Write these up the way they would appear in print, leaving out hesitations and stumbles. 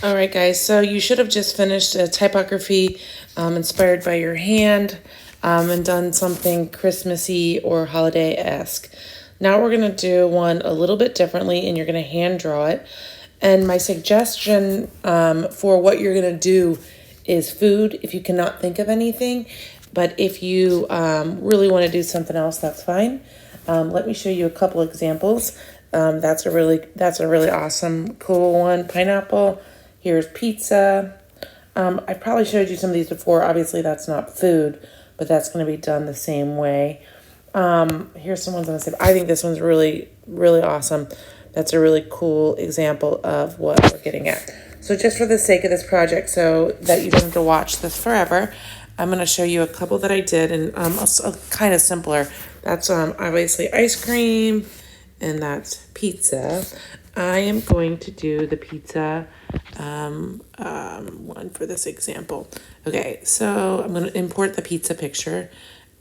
All right, guys, so you should have just finished a typography inspired by your hand and done something Christmassy or holiday-esque. Now we're going to do one a little bit differently, and you're going to hand draw it. And my suggestion for what you're going to do is food if you cannot think of anything. But if you really want to do something else, that's fine. Let me show you a couple examples. That's a really awesome, cool one. Pineapple. Here's pizza. I probably showed you some of these before. Obviously, that's not food, but that's going to be done the same way. Here's some ones I'm going to say. I think this one's really, really awesome. That's a really cool example of what we're getting at. So just for the sake of this project, so that you don't have to watch this forever, I'm going to show you a couple that I did, and kind of simpler. That's obviously ice cream, and that's pizza. I am going to do the pizza one for this example. Okay, so I'm going to import the pizza picture,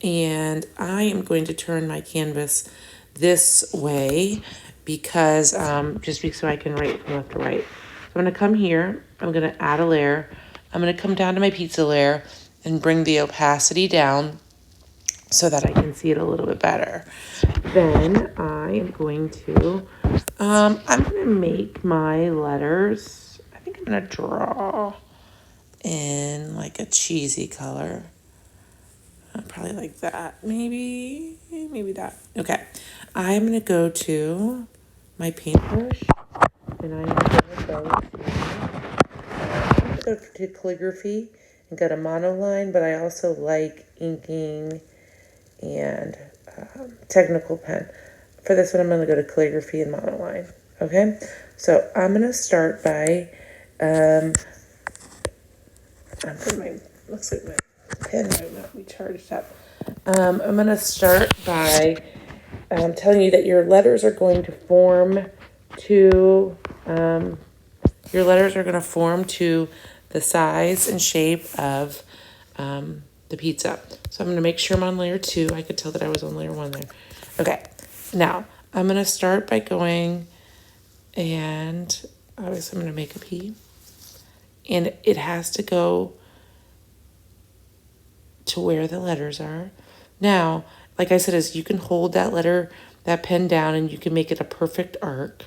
and I am going to turn my canvas this way because so I can write from left to right. So I'm going to come here. I'm going to add a layer. I'm going to come down to my pizza layer and bring the opacity down so that I can see it a little bit better. Then I am going to make my letters. I think I'm going to draw in like a cheesy color. Probably like that. Maybe that. Okay. I'm going to go to my paintbrush, and I'm going to go to calligraphy and go to monoline, but I also like inking and technical pen. For this one, I'm going to go to calligraphy and monoline. Okay, so I'm going to start by, looks like my pen might not be charged up. I'm going to start by telling you that your letters are going to form to, the size and shape of the pizza. So I'm going to make sure I'm on layer 2. I could tell that I was on layer 1 there. Okay, now I'm going to start by going, and obviously I'm going to make a P. And it has to go to where the letters are. Now, like I said, is you can hold that pen down, and you can make it a perfect arc.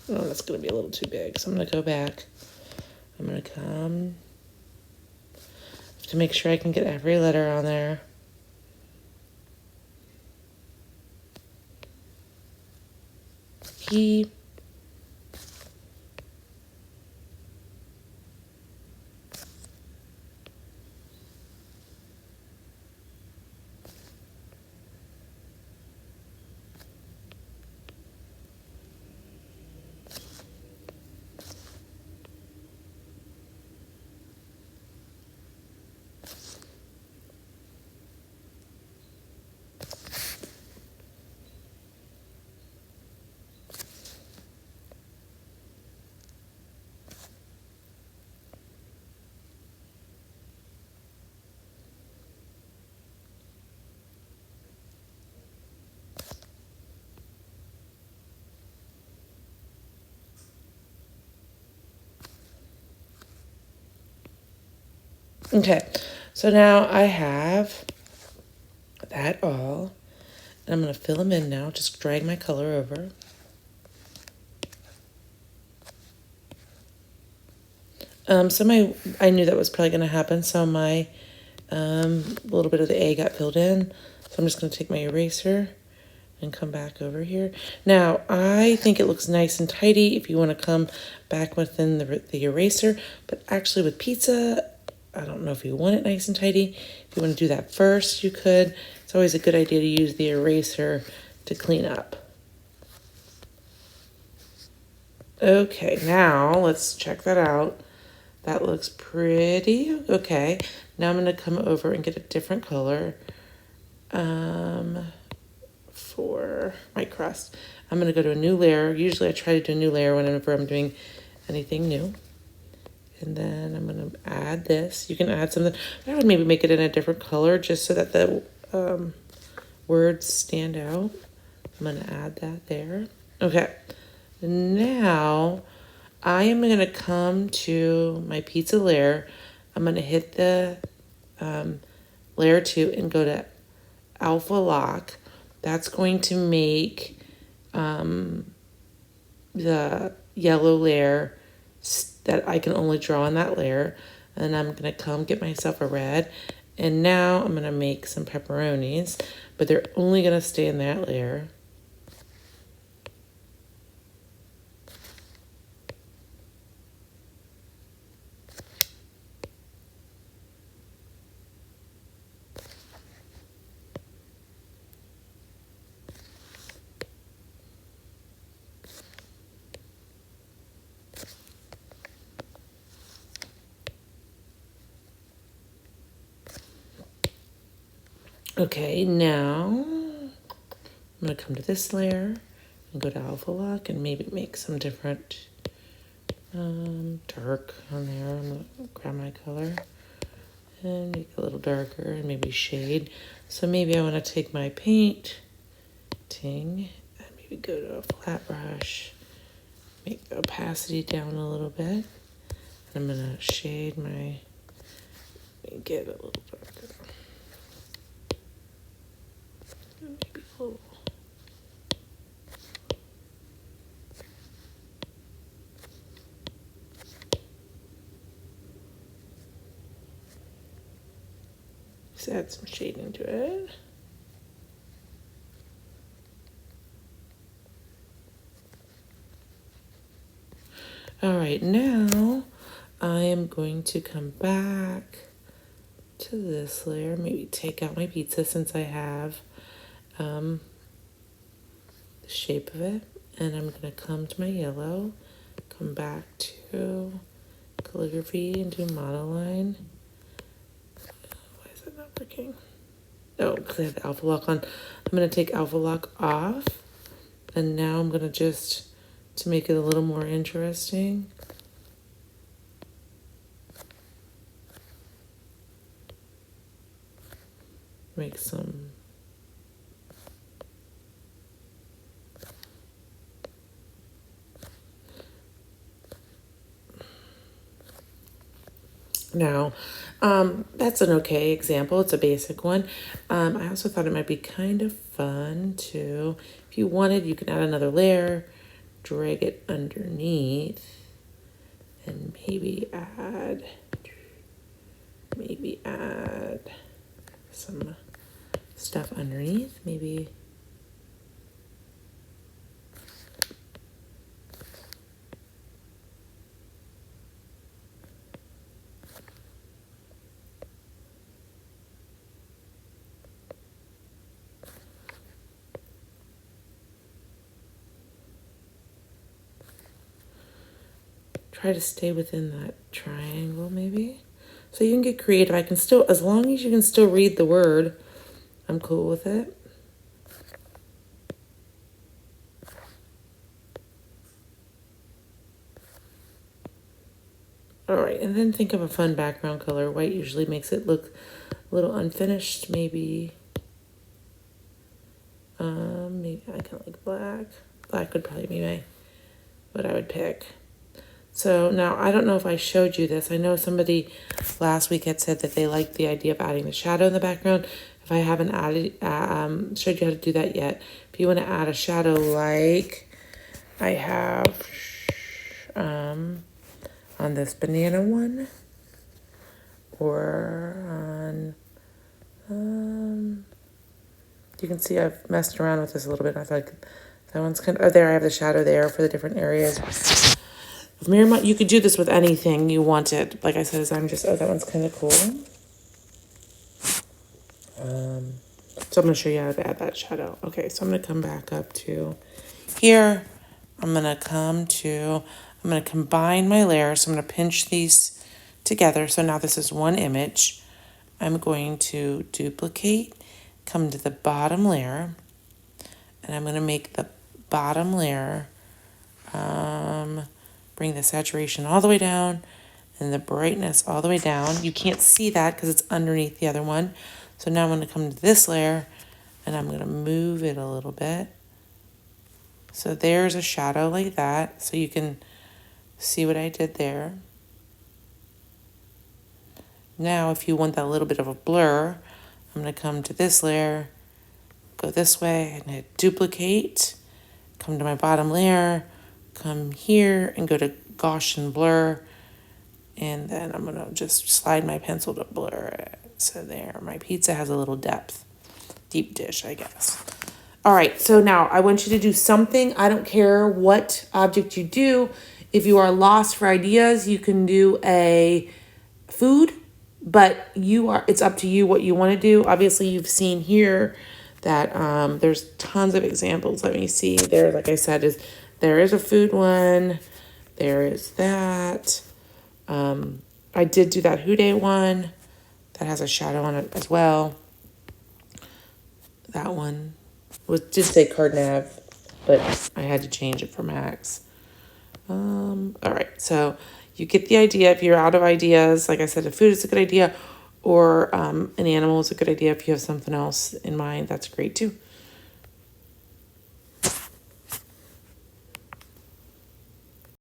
Oh, that's going to be a little too big, so I'm going to go back. I'm going to come to make sure I can get every letter on there. P. Okay, so now I have that all. And I'm going to fill them in now. Just drag my color over. I knew that was probably going to happen. So my little bit of the A got filled in. So I'm just going to take my eraser and come back over here. Now, I think it looks nice and tidy if you want to come back within the eraser. But actually with pizza, I don't know if you want it nice and tidy. If you want to do that first, you could. It's always a good idea to use the eraser to clean up. Okay, now let's check that out. That looks pretty. Okay, now I'm going to come over and get a different color for my crust. I'm going to go to a new layer. Usually I try to do a new layer whenever I'm doing anything new. And then I'm going to add this. You can add something. I would maybe make it in a different color just so that the words stand out. I'm going to add that there. Okay. Now I am going to come to my pizza layer. I'm going to hit the layer 2 and go to alpha lock. That's going to make the yellow layer that I can only draw on that layer. And I'm going to come get myself a red. And now I'm going to make some pepperonis, but they're only going to stay in that layer. Okay, now I'm going to come to this layer and go to alpha lock and maybe make some different dark on there. I'm going to grab my color and make it a little darker and maybe shade. So maybe I want to take my painting and maybe go to a flat brush, make the opacity down a little bit. I'm going to shade my, get it a little darker. Maybe a little. Just add some shading to it. All right, now I am going to come back to this layer, maybe take out my pizza since I have the shape of it, and I'm gonna come to my yellow, come back to calligraphy and do monoline. Why is that not working? Oh, because I have the alpha lock on. I'm gonna take alpha lock off, and now I'm gonna just, to make it a little more interesting, make some now. That's an okay example. It's a basic one. I also thought it might be kind of fun to, if you wanted, you can add another layer, drag it underneath, and maybe add some stuff underneath, maybe. Try to stay within that triangle, maybe. So you can get creative. I can still, as long as you can still read the word, I'm cool with it. All right, and then think of a fun background color. White usually makes it look a little unfinished, maybe. Maybe I kind of like black. Black would probably be what I would pick. So now I don't know if I showed you this. I know somebody last week had said that they liked the idea of adding the shadow in the background. If I haven't showed you how to do that yet, if you want to add a shadow like I have on this banana one, or on, you can see I've messed around with this a little bit. I thought that one's kind of, oh, there I have the shadow there for the different areas. You could do this with anything you wanted. Like I said, as I'm just, oh, that one's kind of cool. So I'm going to show you how to add that shadow. Okay, so I'm going to come back up to here. I'm going to combine my layers. So I'm going to pinch these together. So now this is one image. I'm going to duplicate, come to the bottom layer, and I'm going to make the bottom layer, bring the saturation all the way down and the brightness all the way down. You can't see that because it's underneath the other one. So now I'm going to come to this layer. and I'm going to move it a little bit. So there's a shadow like that, so you can see what I did there. Now, if you want that little bit of a blur, I'm going to come to this layer, go this way, and hit duplicate, come to my bottom layer, come here, and go to Gaussian blur, and then I'm going to just slide my pencil to blur it. So there, my pizza has a little depth. Deep dish, I guess. All right, so now I want you to do something. I don't care what object you do. If you are lost for ideas, you can do a food, but it's up to you what you want to do. Obviously, you've seen here that there's tons of examples. Let me see. There, like I said, there is a food one. There is that. I did do that Houday one that has a shadow on it as well. That one did say card nav, but I had to change it for Max. All right, so you get the idea. If you're out of ideas, like I said, a food is a good idea, or an animal is a good idea. If you have something else in mind, that's great too.